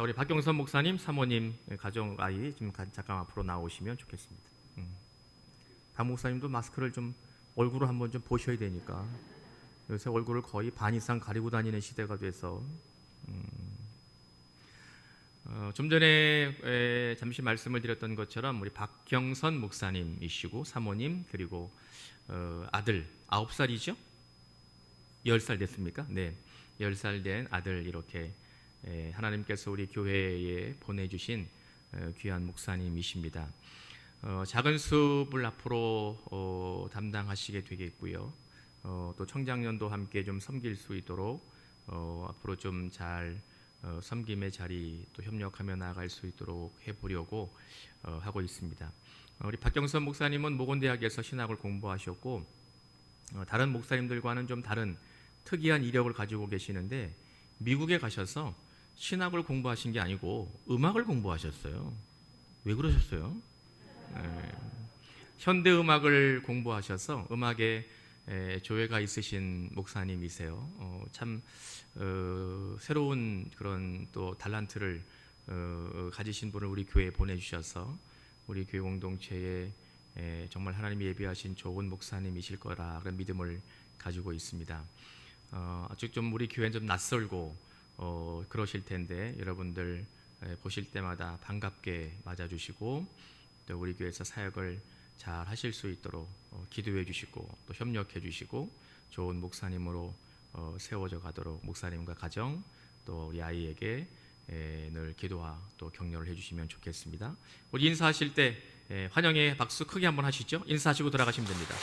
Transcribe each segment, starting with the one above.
자, 우리 박경선 목사님, 사모님, 가정 아이 좀 잠깐 앞으로 나오시면 좋겠습니다. 박 목사님도 마스크를 좀 얼굴을 한번 좀 보셔야 되니까 요새 얼굴을 거의 반 이상 가리고 다니는 시대가 돼서 좀 전에 잠시 말씀을 드렸던 것처럼 우리 박경선 목사님이시고 사모님 그리고 아들 9살이죠? 10살 됐습니까? 네, 10살 된 아들 이렇게 하나님께서 우리 교회에 보내주신 귀한 목사님이십니다. 작은 숲을 앞으로 담당하시게 되겠고요. 또 청장년도 함께 좀 섬길 수 있도록 앞으로 좀 잘 섬김의 자리 또 협력하며 나아갈 수 있도록 해보려고 하고 있습니다. 우리 박경선 목사님은 모건대학에서 신학을 공부하셨고 다른 목사님들과는 좀 다른 특이한 이력을 가지고 계시는데 미국에 가셔서 신학을 공부하신 게 아니고 음악을 공부하셨어요. 왜 그러셨어요? 현대 음악을 공부하셔서 음악에 조예가 있으신 목사님이세요. 참 새로운 그런 또 달란트를 가지신 분을 우리 교회에 보내주셔서 우리 교회 공동체에 정말 하나님이 예비하신 좋은 목사님이실 거라 그런 믿음을 가지고 있습니다. 아직 좀 우리 교회는 좀 낯설고 그러실 텐데 여러분들 보실 때마다 반갑게 맞아주시고 또 우리 교회에서 사역을 잘 하실 수 있도록 기도해 주시고 또 협력해 주시고 좋은 목사님으로 세워져 가도록 목사님과 가정 또 우리 아이에게 늘 기도와 또 격려를 해주시면 좋겠습니다. 우리 인사하실 때 환영의 박수 크게 한번 하시죠. 인사하시고 돌아가시면 됩니다.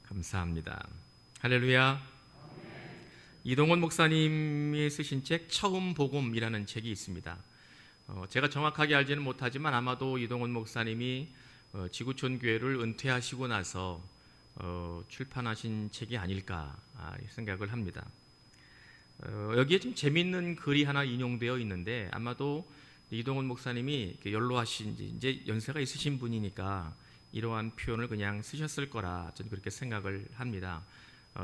감사합니다. 할렐루야. 이동원 목사님이 쓰신 책 처음 복음이라는 책이 있습니다. 제가 정확하게 알지는 못하지만 아마도 이동원 목사님이 지구촌 교회를 은퇴하시고 나서 출판하신 책이 아닐까 생각을 합니다. 여기에 좀 재미있는 글이 하나 인용되어 있는데 아마도 이동원 목사님이 연로하신 이제 연세가 있으신 분이니까 이러한 표현을 그냥 쓰셨을 거라 저는 그렇게 생각을 합니다.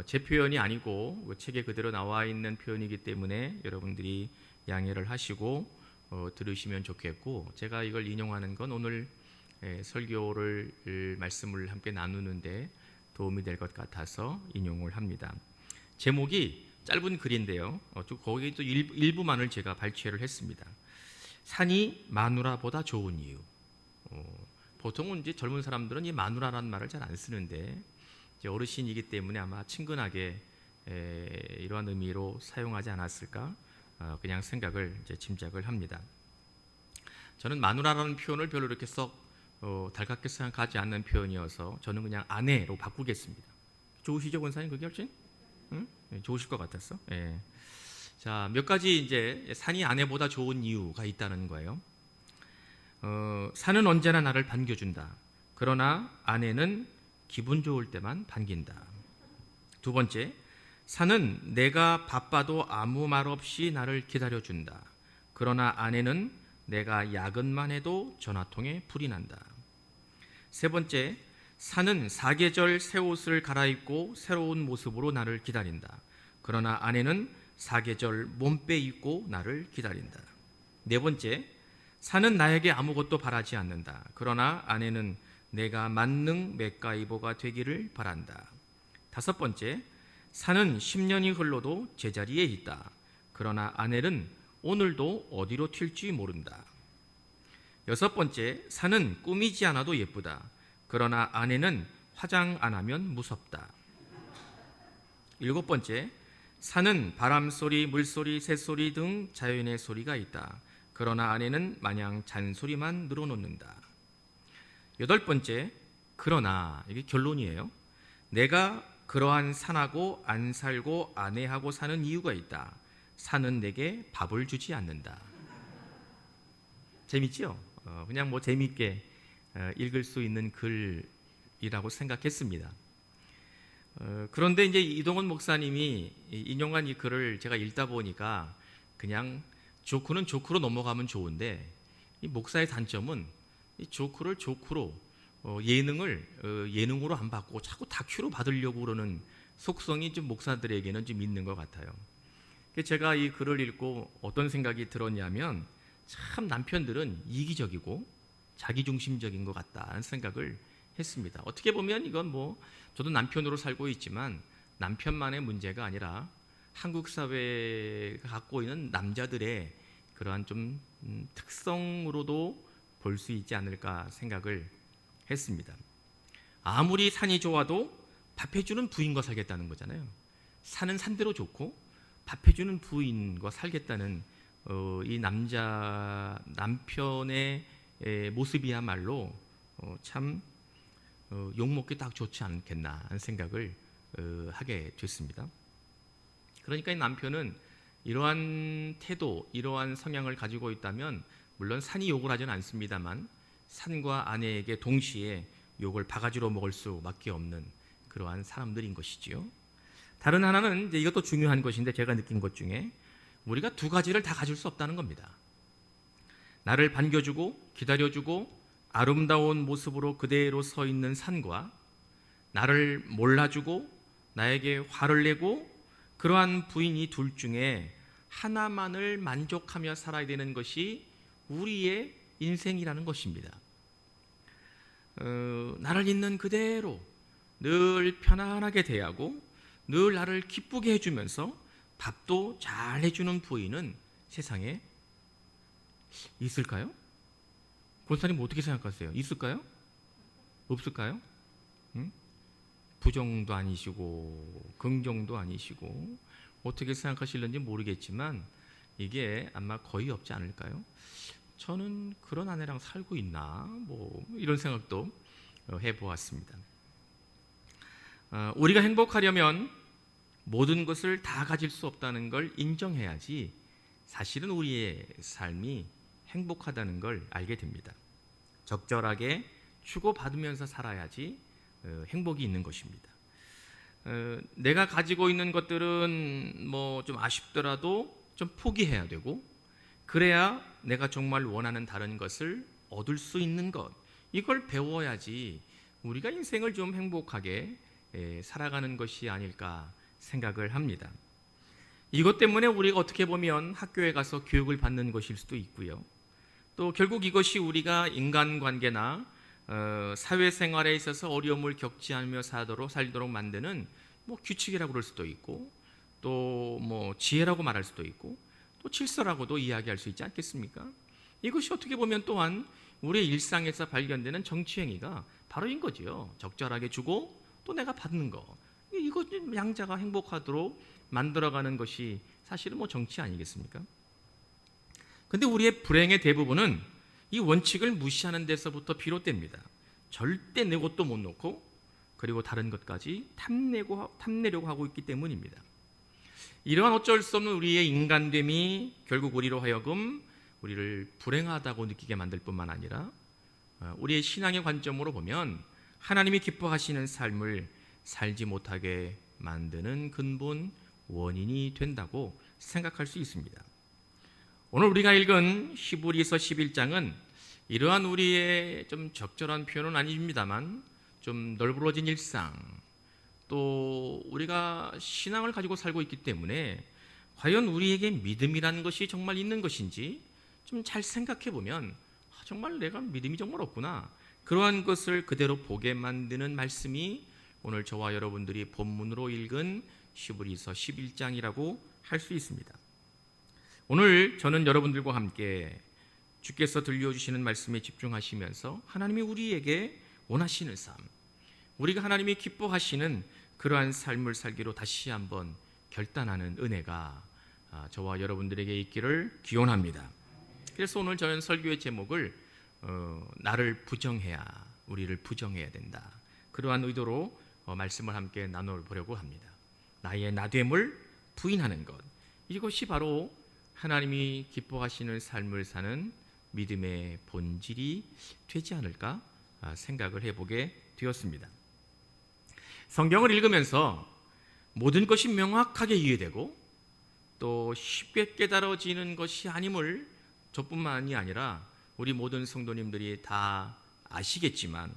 제 표현이 아니고 책에 그대로 나와 있는 표현이기 때문에 여러분들이 양해를 하시고 들으시면 좋겠고 제가 이걸 인용하는 건 오늘 설교를 말씀을 함께 나누는데 도움이 될 것 같아서 인용을 합니다. 제목이 짧은 글인데요. 거기 또 일부만을 제가 발췌를 했습니다. 산이 마누라보다 좋은 이유. 보통은 이제 젊은 사람들은 이 마누라라는 말을 잘 안 쓰는데 이제 어르신이기 때문에 아마 친근하게 이러한 의미로 사용하지 않았을까 그냥 생각을 이제 짐작을 합니다. 저는 마누라라는 표현을 별로 이렇게 썩 달갑게 생각하지 않는 표현이어서 저는 그냥 아내로 바꾸겠습니다. 좋으시죠, 권사님? 그게 훨씬 좋으실 것 같았어. 예. 자, 몇 가지 이제 산이 아내보다 좋은 이유가 있다는 거예요. 산은 언제나 나를 반겨준다. 그러나 아내는 기분 좋을 때만 반긴다. 두 번째, 산은 내가 바빠도 아무 말 없이 나를 기다려준다. 그러나 아내는 내가 야근만 해도 전화통에 불이 난다. 세 번째, 산은 사계절 새 옷을 갈아입고 새로운 모습으로 나를 기다린다. 그러나 아내는 사계절 몸빼 입고 나를 기다린다. 네 번째, 산은 나에게 아무것도 바라지 않는다. 그러나 아내는 내가 만능 맥가이버가 되기를 바란다. 다섯 번째, 산은 10년이 흘러도 제자리에 있다. 그러나 아내는 오늘도 어디로 튈지 모른다. 여섯 번째, 산은 꾸미지 않아도 예쁘다. 그러나 아내는 화장 안 하면 무섭다. 일곱 번째, 산은 바람소리, 물소리, 새소리 등 자연의 소리가 있다. 그러나 아내는 마냥 잔소리만 늘어놓는다. 여덟 번째, 그러나 이게 결론이에요. 내가 그러한 산하고 안 살고 아내하고 사는 이유가 있다. 산은 내게 밥을 주지 않는다. 재밌죠? 그냥 뭐 재밌게 읽을 수 있는 글이라고 생각했습니다. 그런데 이제 이동원 목사님이 인용한 이 글을 제가 읽다 보니까 그냥 조크는 조크로 넘어가면 좋은데 이 목사의 단점은 이 조크를 조크로 예능을 예능으로 안 받고 자꾸 다큐로 받으려고 그러는 속성이 좀 목사들에게는 좀 있는 것 같아요. 제가 이 글을 읽고 어떤 생각이 들었냐면 참 남편들은 이기적이고 자기중심적인 것 같다는 생각을 했습니다. 어떻게 보면 이건 뭐 저도 남편으로 살고 있지만 남편만의 문제가 아니라 한국 사회가 갖고 있는 남자들의 그러한 좀 특성으로도 볼 수 있지 않을까 생각을 했습니다. 아무리 산이 좋아도 밥해주는 부인과 살겠다는 거잖아요. 산은 산대로 좋고 밥해주는 부인과 살겠다는 이 남편의 모습이야말로 참 욕먹기 딱 좋지 않겠나 하는 생각을 하게 됐습니다. 그러니까 이 남편은 이러한 태도, 이러한 성향을 가지고 있다면 물론 산이 욕을 하지는 않습니다만 산과 아내에게 동시에 욕을 바가지로 먹을 수밖에 없는 그러한 사람들인 것이지요. 다른 하나는 이제 이것도 중요한 것인데 제가 느낀 것 중에 우리가 두 가지를 다 가질 수 없다는 겁니다. 나를 반겨주고 기다려주고 아름다운 모습으로 그대로 서 있는 산과 나를 몰라주고 나에게 화를 내고 그러한 부인이 둘 중에 하나만을 만족하며 살아야 되는 것이 우리의 인생이라는 것입니다. 나를 있는 그대로 늘 편안하게 대하고 늘 나를 기쁘게 해주면서 밥도 잘 해주는 부인은 세상에 있을까요? 권사님 어떻게 생각하세요? 있을까요? 없을까요? 부정도 아니시고 긍정도 아니시고 어떻게 생각하실는지 모르겠지만 이게 아마 거의 없지 않을까요? 저는 그런 아내랑 살고 있나 뭐 이런 생각도 해보았습니다. 우리가 행복하려면 모든 것을 다 가질 수 없다는 걸 인정해야지 사실은 우리의 삶이 행복하다는 걸 알게 됩니다. 적절하게 주고받으면서 살아야지 행복이 있는 것입니다. 내가 가지고 있는 것들은 뭐 좀 아쉽더라도 좀 포기해야 되고 그래야 내가 정말 원하는 다른 것을 얻을 수 있는 것 이걸 배워야지 우리가 인생을 좀 행복하게 살아가는 것이 아닐까 생각을 합니다. 이것 때문에 우리가 어떻게 보면 학교에 가서 교육을 받는 것일 수도 있고요. 또 결국 이것이 우리가 인간관계나 사회생활에 있어서 어려움을 겪지 않으며 살도록 만드는 뭐 규칙이라고 그럴 수도 있고 또 뭐 지혜라고 말할 수도 있고 또 질서라고도 이야기할 수 있지 않겠습니까? 이것이 어떻게 보면 또한 우리의 일상에서 발견되는 정치행위가 바로 이런 거죠. 적절하게 주고 또 내가 받는 거. 이것 양자가 행복하도록 만들어가는 것이 사실은 뭐 정치 아니겠습니까? 근데 우리의 불행의 대부분은 이 원칙을 무시하는 데서부터 비롯됩니다. 절대 내 것도 못 놓고 그리고 다른 것까지 탐내려고 하고 있기 때문입니다. 이러한 어쩔 수 없는 우리의 인간됨이 결국 우리로 하여금 우리를 불행하다고 느끼게 만들 뿐만 아니라 우리의 신앙의 관점으로 보면 하나님이 기뻐하시는 삶을 살지 못하게 만드는 근본 원인이 된다고 생각할 수 있습니다. 오늘 우리가 읽은 히브리서 11장은 이러한 우리의 좀 적절한 표현은 아닙니다만 좀 널브러진 일상 또 우리가 신앙을 가지고 살고 있기 때문에 과연 우리에게 믿음이라는 것이 정말 있는 것인지 좀 잘 생각해 보면 정말 내가 믿음이 정말 없구나 그러한 것을 그대로 보게 만드는 말씀이 오늘 저와 여러분들이 본문으로 읽은 히브리서 11장이라고 할 수 있습니다. 오늘 저는 여러분들과 함께 주께서 들려주시는 말씀에 집중하시면서 하나님이 우리에게 원하시는 삶, 우리가 하나님이 기뻐하시는 그러한 삶을 살기로 다시 한번 결단하는 은혜가 저와 여러분들에게 있기를 기원합니다. 그래서 오늘 저는 설교의 제목을 나를 부정해야 우리를 부정해야 된다. 그러한 의도로 말씀을 함께 나눠보려고 합니다. 나의 나됨을 부인하는 것, 이것이 바로 하나님이 기뻐하시는 삶을 사는 믿음의 본질이 되지 않을까 생각을 해보게 되었습니다. 성경을 읽으면서 모든 것이 명확하게 이해되고 또 쉽게 깨달아지는 것이 아님을 저뿐만이 아니라 우리 모든 성도님들이 다 아시겠지만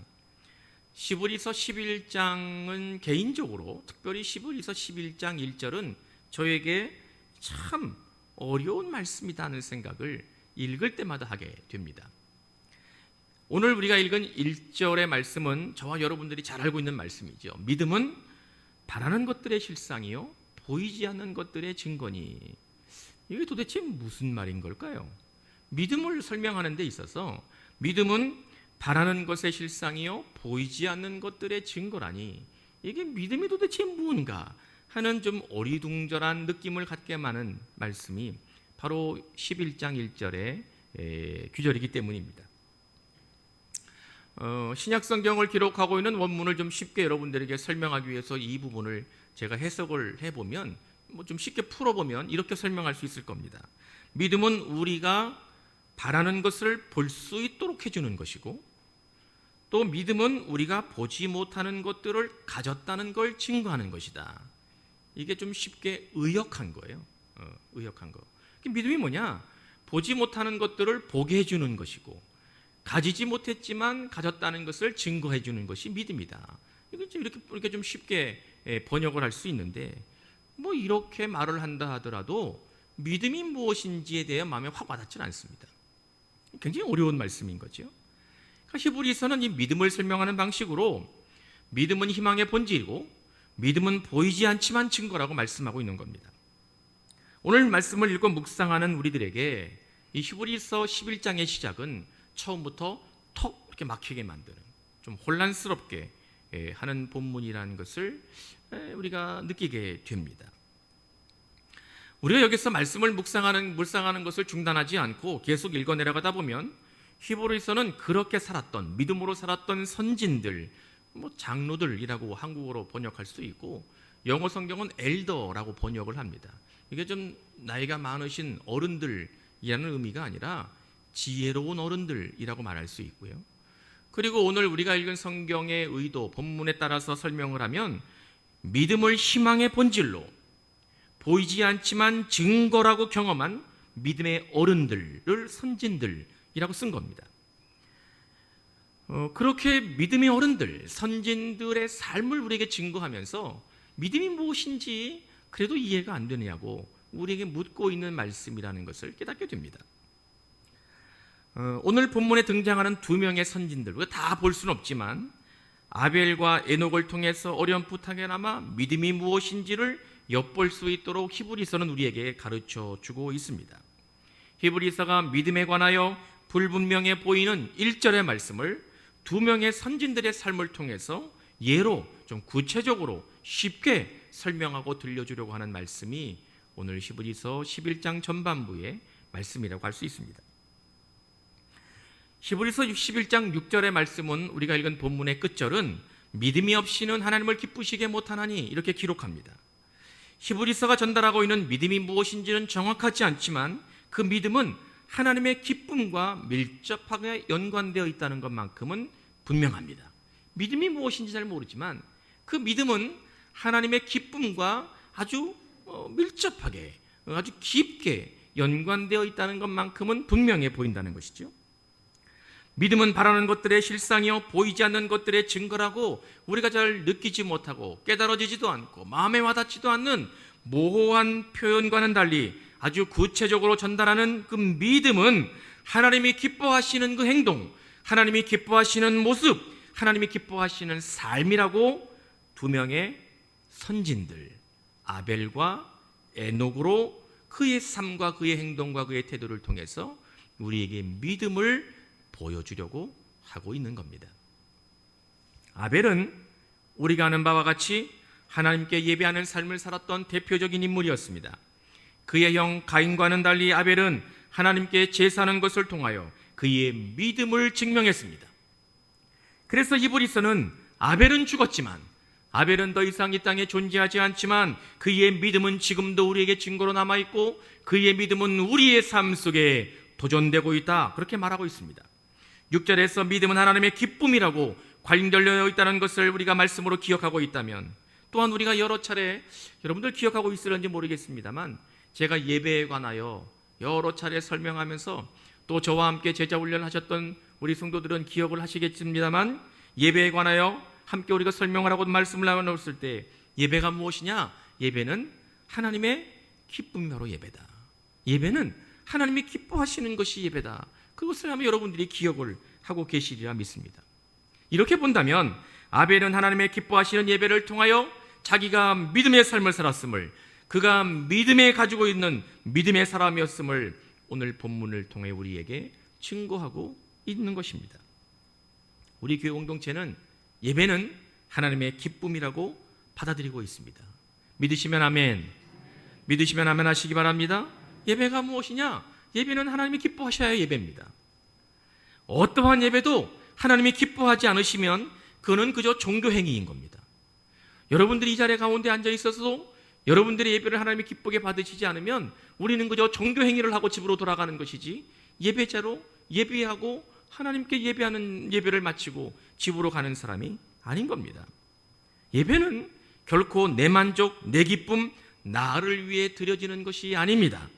시브리서 11장은 개인적으로 특별히 시브리서 11장 1절은 저에게 참 어려운 말씀이다는 생각을 읽을 때마다 하게 됩니다. 오늘 우리가 읽은 1절의 말씀은 저와 여러분들이 잘 알고 있는 말씀이죠. 믿음은 바라는 것들의 실상이요 보이지 않는 것들의 증거니. 이게 도대체 무슨 말인 걸까요? 믿음을 설명하는 데 있어서 믿음은 바라는 것의 실상이요 보이지 않는 것들의 증거라니, 이게 믿음이 도대체 무언가 하는 좀 어리둥절한 느낌을 갖게 하는 말씀이 바로 11장 1절의 규절이기 때문입니다. 신약 성경을 기록하고 있는 원문을 좀 쉽게 여러분들에게 설명하기 위해서 이 부분을 제가 해석을 해보면, 좀 쉽게 풀어보면 이렇게 설명할 수 있을 겁니다. 믿음은 우리가 바라는 것을 볼 수 있도록 해주는 것이고, 또 믿음은 우리가 보지 못하는 것들을 가졌다는 걸 증거하는 것이다. 이게 좀 쉽게 의역한 거예요. 의역한 거. 믿음이 뭐냐? 보지 못하는 것들을 보게 해주는 것이고, 가지지 못했지만 가졌다는 것을 증거해 주는 것이 믿음이다. 이렇게 좀 쉽게 번역을 할 수 있는데, 뭐 이렇게 말을 한다 하더라도 믿음이 무엇인지에 대해 마음에 확 와닿지는 않습니다. 굉장히 어려운 말씀인 거죠. 히브리서는 이 믿음을 설명하는 방식으로 믿음은 희망의 본질이고 믿음은 보이지 않지만 증거라고 말씀하고 있는 겁니다. 오늘 말씀을 읽고 묵상하는 우리들에게 이 히브리서 11장의 시작은 처음부터 턱 이렇게 막히게 만드는, 좀 혼란스럽게 하는 본문이라는 것을 우리가 느끼게 됩니다. 우리가 여기서 말씀을 묵상하는 것을 중단하지 않고 계속 읽어 내려가다 보면 히브리서는 그렇게 살았던, 믿음으로 살았던 선진들, 장로들이라고 한국어로 번역할 수 있고, 영어 성경은 엘더라고 번역을 합니다. 이게 좀 나이가 많으신 어른들이라는 의미가 아니라 지혜로운 어른들이라고 말할 수 있고요. 그리고 오늘 우리가 읽은 성경의 의도, 본문에 따라서 설명을 하면 믿음을 희망의 본질로, 보이지 않지만 증거라고 경험한 믿음의 어른들을 선진들이라고 쓴 겁니다. 그렇게 믿음의 어른들, 선진들의 삶을 우리에게 증거하면서 믿음이 무엇인지 그래도 이해가 안 되느냐고 우리에게 묻고 있는 말씀이라는 것을 깨닫게 됩니다. 오늘 본문에 등장하는 두 명의 선진들, 우리가 다 볼 수는 없지만 아벨과 에녹을 통해서 어렴풋하게나마 믿음이 무엇인지를 엿볼 수 있도록 히브리서는 우리에게 가르쳐 주고 있습니다. 히브리서가 믿음에 관하여 불분명해 보이는 1절의 말씀을 두 명의 선진들의 삶을 통해서 예로 좀 구체적으로 쉽게 설명하고 들려주려고 하는 말씀이 오늘 히브리서 11장 전반부의 말씀이라고 할 수 있습니다. 히브리서 11장 6절의 말씀은 우리가 읽은 본문의 끝절은 믿음이 없이는 하나님을 기쁘시게 못하나니 이렇게 기록합니다. 히브리서가 전달하고 있는 믿음이 무엇인지는 정확하지 않지만 그 믿음은 하나님의 기쁨과 밀접하게 연관되어 있다는 것만큼은 분명합니다. 믿음이 무엇인지 잘 모르지만 그 믿음은 하나님의 기쁨과 아주 밀접하게, 아주 깊게 연관되어 있다는 것만큼은 분명해 보인다는 것이죠. 믿음은 바라는 것들의 실상이요 보이지 않는 것들의 증거라고 우리가 잘 느끼지 못하고 깨달아지지도 않고 마음에 와닿지도 않는 모호한 표현과는 달리 아주 구체적으로 전달하는 그 믿음은 하나님이 기뻐하시는 그 행동, 하나님이 기뻐하시는 모습, 하나님이 기뻐하시는 삶이라고 두 명의 선진들 아벨과 에녹으로 그의 삶과 그의 행동과 그의 태도를 통해서 우리에게 믿음을 보여주려고 하고 있는 겁니다. 아벨은 우리가 아는 바와 같이 하나님께 예배하는 삶을 살았던 대표적인 인물이었습니다. 그의 형 가인과는 달리 아벨은 하나님께 제사하는 것을 통하여 그의 믿음을 증명했습니다. 그래서 히브리서는 아벨은 죽었지만, 아벨은 더 이상 이 땅에 존재하지 않지만 그의 믿음은 지금도 우리에게 증거로 남아있고 그의 믿음은 우리의 삶 속에 도전되고 있다, 그렇게 말하고 있습니다. 6절에서 믿음은 하나님의 기쁨이라고 관련되어 있다는 것을 우리가 말씀으로 기억하고 있다면, 또한 우리가 여러 차례, 여러분들 기억하고 있을런지 모르겠습니다만 제가 예배에 관하여 여러 차례 설명하면서 또 저와 함께 제자 훈련하셨던 우리 성도들은 기억을 하시겠습니다만 예배에 관하여 함께 우리가 설명을 하고 말씀을 나눴을 때 예배가 무엇이냐? 예배는 하나님의 기쁨이 바로 예배다. 예배는 하나님이 기뻐하시는 것이 예배다. 그것을 아마 여러분들이 기억을 하고 계시리라 믿습니다. 이렇게 본다면 아벨은 하나님의 기뻐하시는 예배를 통하여 자기가 믿음의 삶을 살았음을, 그가 믿음에 가지고 있는 믿음의 사람이었음을 오늘 본문을 통해 우리에게 증거하고 있는 것입니다. 우리 교회 공동체는 예배는 하나님의 기쁨이라고 받아들이고 있습니다. 믿으시면 아멘, 믿으시면 아멘 하시기 바랍니다. 예배가 무엇이냐? 예배는 하나님이 기뻐하셔야 예배입니다. 어떠한 예배도 하나님이 기뻐하지 않으시면 그거는 그저 종교행위인 겁니다. 여러분들이 이 자리에 가운데 앉아 있어서도 여러분들의 예배를 하나님이 기쁘게 받으시지 않으면 우리는 그저 종교행위를 하고 집으로 돌아가는 것이지, 예배자로 예배하고 하나님께 예배하는 예배를 마치고 집으로 가는 사람이 아닌 겁니다. 예배는 결코 내 만족, 내 기쁨, 나를 위해 드려지는 것이 아닙니다.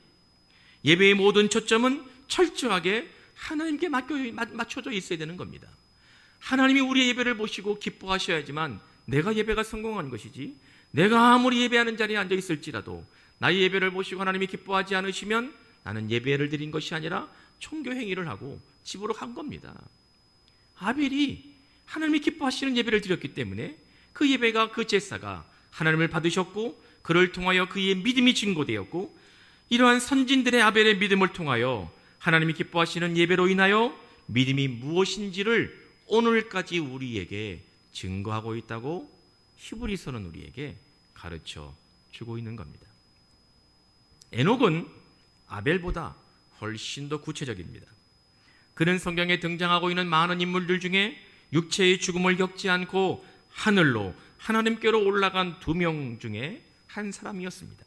예배의 모든 초점은 철저하게 하나님께 맞춰져 있어야 되는 겁니다. 하나님이 우리의 예배를 보시고 기뻐하셔야지만 내가 예배가 성공한 것이지, 내가 아무리 예배하는 자리에 앉아 있을지라도 나의 예배를 보시고 하나님이 기뻐하지 않으시면 나는 예배를 드린 것이 아니라 종교행위를 하고 집으로 간 겁니다. 아벨이 하나님이 기뻐하시는 예배를 드렸기 때문에 그 예배가, 그 제사가 하나님을 받으셨고 그를 통하여 그의 믿음이 증거되었고, 이러한 선진들의 아벨의 믿음을 통하여 하나님이 기뻐하시는 예배로 인하여 믿음이 무엇인지를 오늘까지 우리에게 증거하고 있다고 히브리서는 우리에게 가르쳐 주고 있는 겁니다. 에녹은 아벨보다 훨씬 더 구체적입니다. 그는 성경에 등장하고 있는 많은 인물들 중에 육체의 죽음을 겪지 않고 하늘로, 하나님께로 올라간 2명 중에 한 사람이었습니다.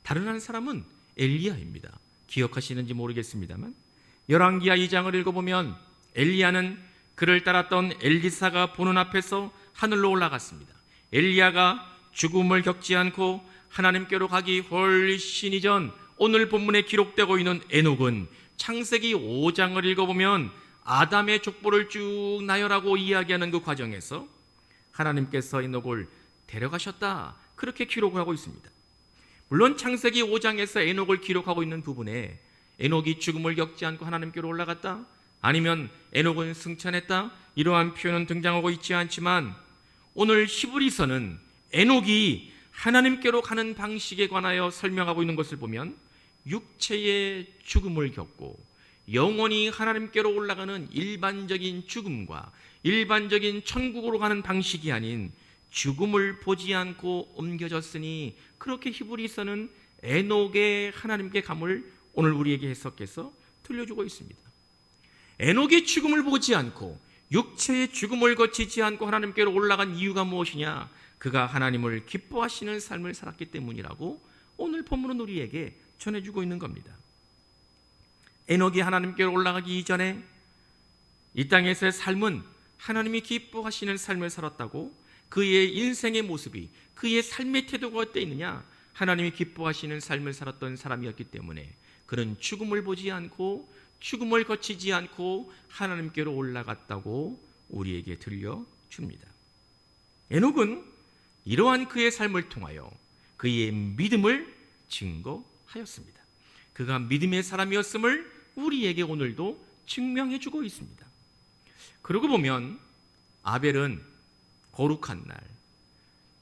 다른 한 사람은 엘리야입니다. 기억하시는지 모르겠습니다만 열왕기하 2장을 읽어보면 엘리야는 그를 따랐던 엘리사가 보는 앞에서 하늘로 올라갔습니다. 엘리야가 죽음을 겪지 않고 하나님께로 가기 훨씬 이전 오늘 본문에 기록되고 있는 에녹은 창세기 5장을 읽어보면 아담의 족보를 쭉 나열하고 이야기하는 그 과정에서 하나님께서 에녹을 데려가셨다, 그렇게 기록을 하고 있습니다. 물론 창세기 5장에서 에녹을 기록하고 있는 부분에 에녹이 죽음을 겪지 않고 하나님께로 올라갔다, 아니면 에녹은 승천했다, 이러한 표현은 등장하고 있지 않지만 오늘 히브리서는 에녹이 하나님께로 가는 방식에 관하여 설명하고 있는 것을 보면 육체의 죽음을 겪고 영원히 하나님께로 올라가는 일반적인 죽음과 일반적인 천국으로 가는 방식이 아닌 죽음을 보지 않고 옮겨졌으니, 그렇게 히브리서는 에녹의 하나님께 감을 오늘 우리에게 해석해서 들려주고 있습니다. 에녹의 죽음을 보지 않고 육체의 죽음을 거치지 않고 하나님께로 올라간 이유가 무엇이냐? 그가 하나님을 기뻐하시는 삶을 살았기 때문이라고 오늘 본문은 우리에게 전해주고 있는 겁니다. 에녹이 하나님께로 올라가기 이전에 이 땅에서의 삶은 하나님이 기뻐하시는 삶을 살았다고, 그의 인생의 모습이, 그의 삶의 태도가 어떠 있느냐? 하나님이 기뻐하시는 삶을 살았던 사람이었기 때문에 그는 죽음을 보지 않고 죽음을 거치지 않고 하나님께로 올라갔다고 우리에게 들려줍니다. 에녹은 이러한 그의 삶을 통하여 그의 믿음을 증거하였습니다. 그가 믿음의 사람이었음을 우리에게 오늘도 증명해주고 있습니다. 그러고 보면 아벨은 거룩한 날,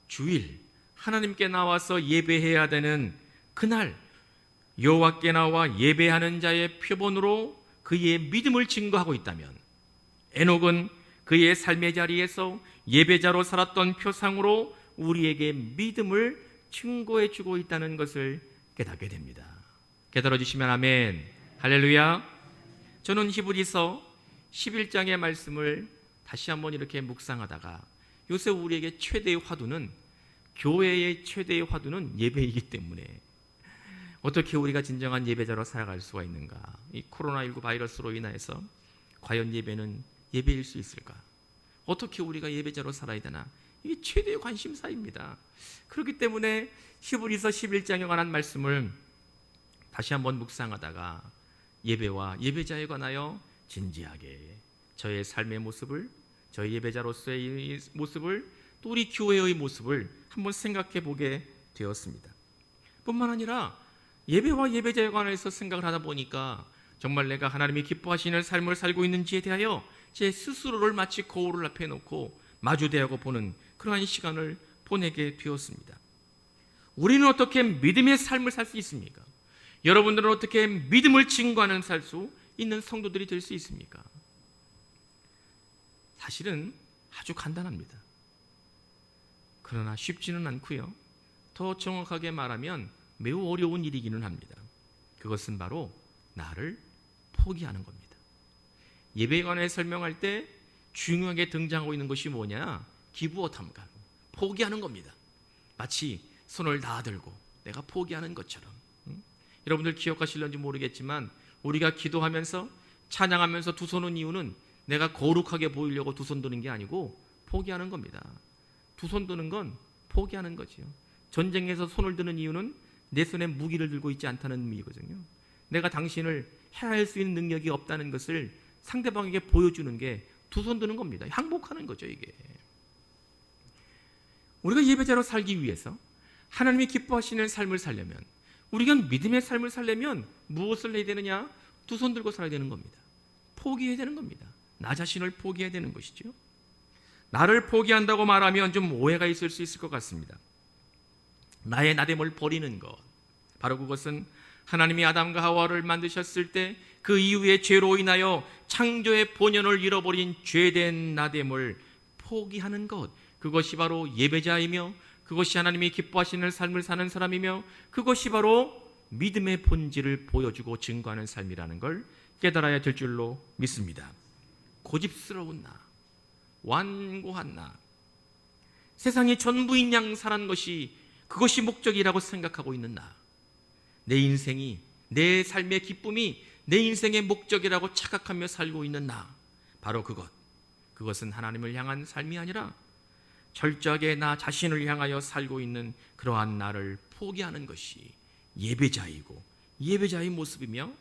주일, 하나님께 나와서 예배해야 되는 그날 여호와께 나와 예배하는 자의 표본으로 그의 믿음을 증거하고 있다면, 에녹은 그의 삶의 자리에서 예배자로 살았던 표상으로 우리에게 믿음을 증거해 주고 있다는 것을 깨닫게 됩니다. 깨달아 주시면 아멘. 할렐루야. 저는 히브리서 11장의 말씀을 다시 한번 이렇게 묵상하다가 요새 우리에게 최대의 화두는, 교회의 최대의 화두는 예배이기 때문에 어떻게 우리가 진정한 예배자로 살아갈 수가 있는가? 이 코로나19 바이러스로 인해서 과연 예배는 예배일 수 있을까? 어떻게 우리가 예배자로 살아야 되나? 이게 최대의 관심사입니다. 그렇기 때문에 히브리서 11장에 관한 말씀을 다시 한번 묵상하다가 예배와 예배자에 관하여 진지하게 저의 삶의 모습을, 저희 예배자로서의 이 모습을, 또 우리 교회의 모습을 한번 생각해 보게 되었습니다. 뿐만 아니라 예배와 예배자에 관해서 생각을 하다 보니까 정말 내가 하나님이 기뻐하시는 삶을 살고 있는지에 대하여 제 스스로를 마치 거울 앞에 놓고 마주대하고 보는 그러한 시간을 보내게 되었습니다. 우리는 어떻게 믿음의 삶을 살 수 있습니까? 여러분들은 어떻게 믿음을 증거하는 살 수 있는 성도들이 될 수 있습니까? 사실은 아주 간단합니다. 그러나 쉽지는 않고요. 더 정확하게 말하면 매우 어려운 일이기는 합니다. 그것은 바로 나를 포기하는 겁니다. 예배에 관해 설명할 때 중요하게 등장하고 있는 것이 뭐냐? 기부어탐감, 포기하는 겁니다. 마치 손을 다 들고 내가 포기하는 것처럼. 여러분들 기억하실런지 모르겠지만 우리가 기도하면서 찬양하면서 두 손은 이유는 내가 거룩하게 보이려고 두 손 드는 게 아니고 포기하는 겁니다. 두 손 드는 건 포기하는 거지요. 전쟁에서 손을 드는 이유는 내 손에 무기를 들고 있지 않다는 의미거든요. 내가 당신을 해할 수 있는 능력이 없다는 것을 상대방에게 보여주는 게 두 손 드는 겁니다. 항복하는 거죠, 이게. 우리가 예배자로 살기 위해서 하나님이 기뻐하시는 삶을 살려면, 우리가 믿음의 삶을 살려면 무엇을 해야 되느냐? 두 손 들고 살아야 되는 겁니다. 포기해야 되는 겁니다. 나 자신을 포기해야 되는 것이죠. 나를 포기한다고 말하면 좀 오해가 있을 수 있을 것 같습니다. 나의 나됨을 버리는 것, 바로 그것은 하나님이 아담과 하와를 만드셨을 때 그 이후에 죄로 인하여 창조의 본연을 잃어버린 죄된 나됨을 포기하는 것, 그것이 바로 예배자이며 그것이 하나님이 기뻐하시는 삶을 사는 사람이며 그것이 바로 믿음의 본질을 보여주고 증거하는 삶이라는 걸 깨달아야 될 줄로 믿습니다. 고집스러운 나, 완고한 나, 세상이 전부인 양 사는 것이 그것이 목적이라고 생각하고 있는 나, 내 인생이, 내 삶의 기쁨이 내 인생의 목적이라고 착각하며 살고 있는 나, 바로 그것은 하나님을 향한 삶이 아니라 철저하게 나 자신을 향하여 살고 있는 그러한 나를 포기하는 것이 예배자이고 예배자의 모습이며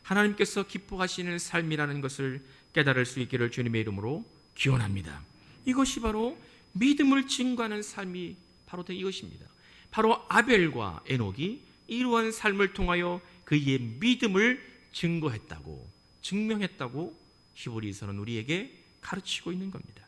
하나님께서 기뻐하시는 삶이라는 것을 깨달을 수 있기를 주님의 이름으로 기원합니다. 이것이 바로 믿음을 증거하는 삶이 바로 이것입니다. 바로 아벨과 에녹이 이러한 삶을 통하여 그의 믿음을 증거했다고, 증명했다고 히브리서는 우리에게 가르치고 있는 겁니다.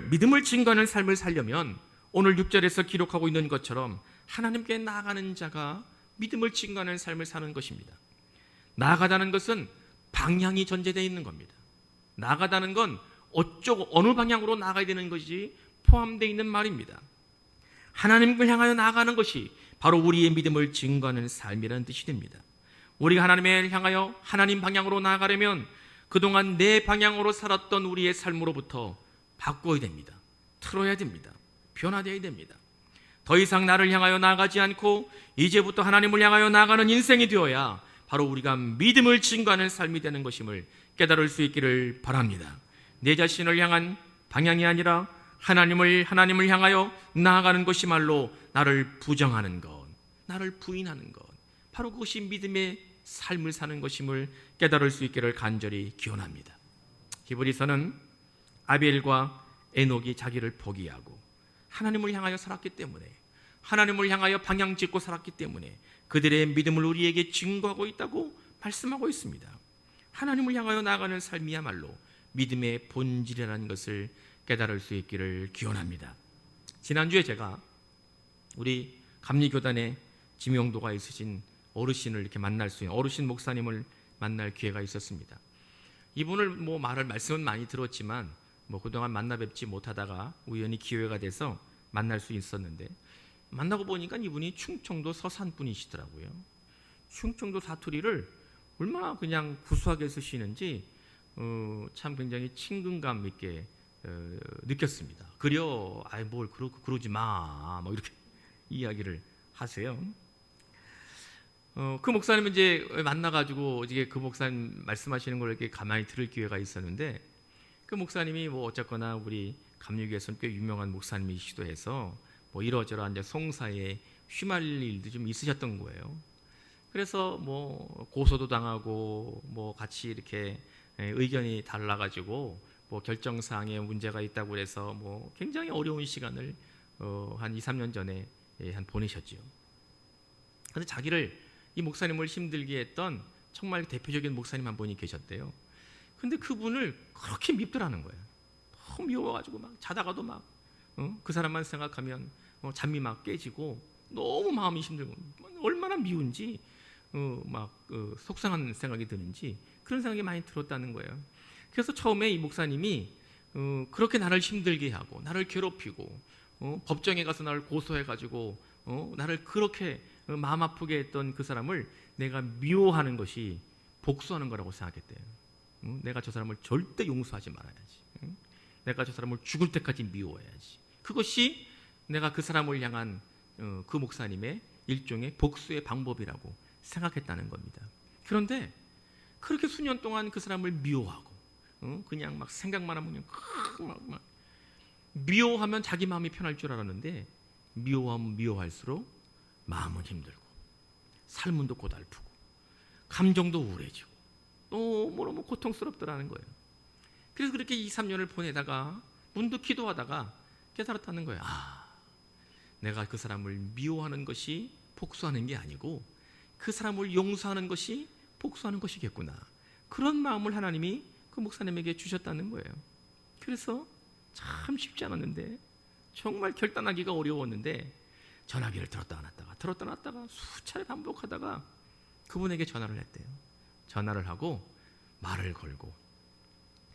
믿음을 증거하는 삶을 살려면 오늘 6절에서 기록하고 있는 것처럼 하나님께 나아가는 자가 믿음을 증거하는 삶을 사는 것입니다. 나아가다는 것은 방향이 전제되어 있는 겁니다. 나아가다는 건 어느 방향으로 나아가야 되는 것이 포함되어 있는 말입니다. 하나님을 향하여 나아가는 것이 바로 우리의 믿음을 증거하는 삶이라는 뜻이 됩니다. 우리가 하나님을 향하여 하나님 방향으로 나아가려면 그동안 내 방향으로 살았던 우리의 삶으로부터 바꿔야 됩니다. 틀어야 됩니다. 변화되어야 됩니다. 더 이상 나를 향하여 나아가지 않고 이제부터 하나님을 향하여 나아가는 인생이 되어야 바로 우리가 믿음을 증거하는 삶이 되는 것임을 깨달을 수 있기를 바랍니다. 내 자신을 향한 방향이 아니라 하나님을 향하여 나아가는 것이말로 나를 부정하는 것, 나를 부인하는 것, 바로 그것이 믿음의 삶을 사는 것임을 깨달을 수 있기를 간절히 기원합니다. 히브리서는 아벨과 에녹이 자기를 포기하고 하나님을 향하여 살았기 때문에, 하나님을 향하여 방향 짓고 살았기 때문에 그들의 믿음을 우리에게 증거하고 있다고 말씀하고 있습니다. 하나님을 향하여 나아가는 삶이야말로 믿음의 본질이라는 것을 깨달을 수 있기를 기원합니다. 지난주에 제가 우리 감리교단에 지명도가 있으신 어르신을 이렇게 만날 수 있는 어르신 목사님을 만날 기회가 있었습니다. 이분을 말씀은 많이 들었지만 그동안 만나 뵙지 못하다가 우연히 기회가 돼서 만날 수 있었는데, 만나고 보니까 이분이 충청도 서산 분이시더라고요. 충청도 사투리를 얼마나 그냥 구수하게 쓰시는지 참 굉장히 친근감 있게 느꼈습니다. 그려, 뭘 그러지 마, 이렇게 이야기를 하세요. 그 목사님 이제 만나가지고 이제 그 목사님 말씀하시는 걸 이렇게 가만히 들을 기회가 있었는데, 그 목사님이 어쨌거나 우리 감리교에서는 꽤 유명한 목사님이시기도 해서 이러저러한 이제 송사에 휘말릴 일도 좀 있으셨던 거예요. 그래서 고소도 당하고 같이 이렇게 의견이 달라가지고 뭐 결정사항에 문제가 있다고 해서 뭐 굉장히 어려운 시간을 한 2, 3년 전에 한 보내셨지요. 그런데 자기를 이 목사님을 힘들게 했던 정말 대표적인 목사님 한 분이 계셨대요. 근데 그분을 그렇게 밉더라는 거예요. 너무 미워가지고 막 자다가도 막 그 사람만 생각하면 잠이 막 깨지고 너무 마음이 힘들고 얼마나 미운지 막 속상한 생각이 드는지 그런 생각이 많이 들었다는 거예요. 그래서 처음에 이 목사님이 그렇게 나를 힘들게 하고 나를 괴롭히고 법정에 가서 나를 고소해가지고 나를 그렇게 마음 아프게 했던 그 사람을 내가 미워하는 것이 복수하는 거라고 생각했대요. 내가 저 사람을 절대 용서하지 말아야지. 내가 저 사람을 죽을 때까지 미워해야지. 그것이 내가 그 사람을 향한 그 목사님의 일종의 복수의 방법이라고 생각했다는 겁니다. 그런데 그렇게 수년 동안 그 사람을 미워하고 그냥 막 생각만 하면 막 미워하면 자기 마음이 편할 줄 알았는데 미워하면 미워할수록 마음은 힘들고 삶은도 고달프고 감정도 우울해지고 너무너무 고통스럽더라는 거예요. 그래서 그렇게 2, 3년을 보내다가 문득 기도하다가 깨달았다는 거예요. 내가 그 사람을 미워하는 것이 복수하는 게 아니고 그 사람을 용서하는 것이 복수하는 것이겠구나. 그런 마음을 하나님이 그 목사님에게 주셨다는 거예요. 그래서 참 쉽지 않았는데 정말 결단하기가 어려웠는데 전화기를 들었다 놨다가 수차례 반복하다가 그분에게 전화를 했대요. 전화를 하고 말을 걸고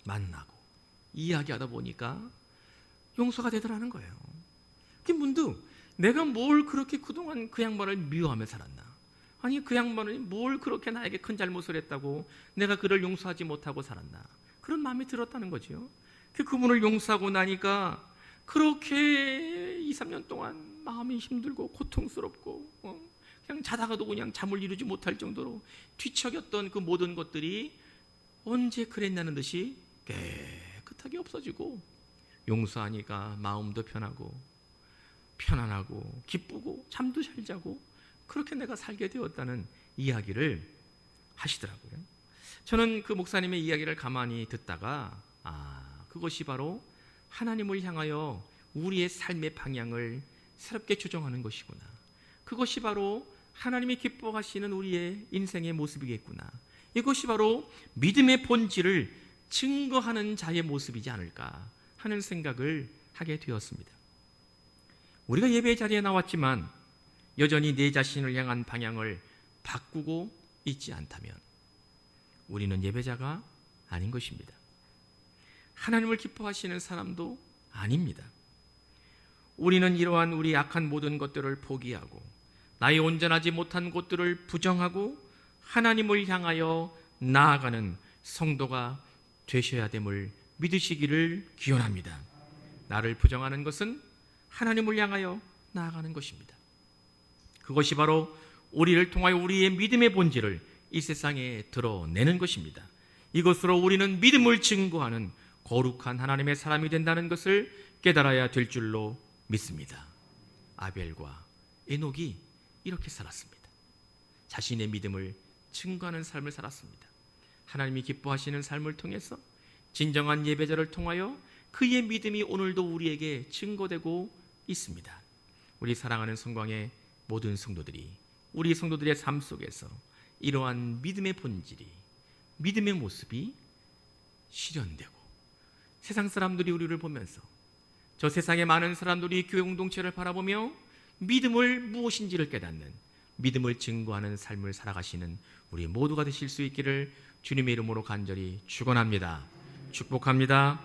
만나고 이야기하다 보니까 용서가 되더라는 거예요. 그게 문득 내가 뭘 그렇게 그동안 그 양반을 미워하며 살았나? 아니 그 양반이 뭘 그렇게 나에게 큰 잘못을 했다고 내가 그를 용서하지 못하고 살았나? 그런 마음이 들었다는 거죠. 그분을 용서하고 나니까 그렇게 2, 3년 동안 마음이 힘들고 고통스럽고 그냥 자다가도 그냥 잠을 이루지 못할 정도로 뒤척였던 그 모든 것들이 언제 그랬냐는 듯이 깨끗하게 없어지고 용서하니까 마음도 편안하고 기쁘고 잠도 잘 자고 그렇게 내가 살게 되었다는 이야기를 하시더라고요. 저는 그 목사님의 이야기를 가만히 듣다가 그것이 바로 하나님을 향하여 우리의 삶의 방향을 새롭게 조정하는 것이구나. 그것이 바로 하나님이 기뻐하시는 우리의 인생의 모습이겠구나. 이것이 바로 믿음의 본질을 증거하는 자의 모습이지 않을까 하는 생각을 하게 되었습니다. 우리가 예배 자리에 나왔지만 여전히 내 자신을 향한 방향을 바꾸고 있지 않다면 우리는 예배자가 아닌 것입니다. 하나님을 기뻐하시는 사람도 아닙니다. 우리는 이러한 우리 악한 모든 것들을 포기하고 나의 온전하지 못한 것들을 부정하고 하나님을 향하여 나아가는 성도가 되셔야 됨을 믿으시기를 기원합니다. 나를 부정하는 것은 하나님을 향하여 나아가는 것입니다. 그것이 바로 우리를 통하여 우리의 믿음의 본질을 이 세상에 드러내는 것입니다. 이것으로 우리는 믿음을 증거하는 거룩한 하나님의 사람이 된다는 것을 깨달아야 될 줄로 믿습니다. 아벨과 에녹이 이렇게 살았습니다. 자신의 믿음을 증거하는 삶을 살았습니다. 하나님이 기뻐하시는 삶을 통해서 진정한 예배자를 통하여 그의 믿음이 오늘도 우리에게 증거되고 있습니다. 우리 사랑하는 성광의 모든 성도들이 우리 성도들의 삶 속에서 이러한 믿음의 본질이 믿음의 모습이 실현되고 세상 사람들이 우리를 보면서 저 세상의 많은 사람들이 교회 공동체를 바라보며 믿음을 무엇인지를 깨닫는 믿음을 증거하는 삶을 살아가시는 우리 모두가 되실 수 있기를 주님의 이름으로 간절히 축원합니다. 축복합니다.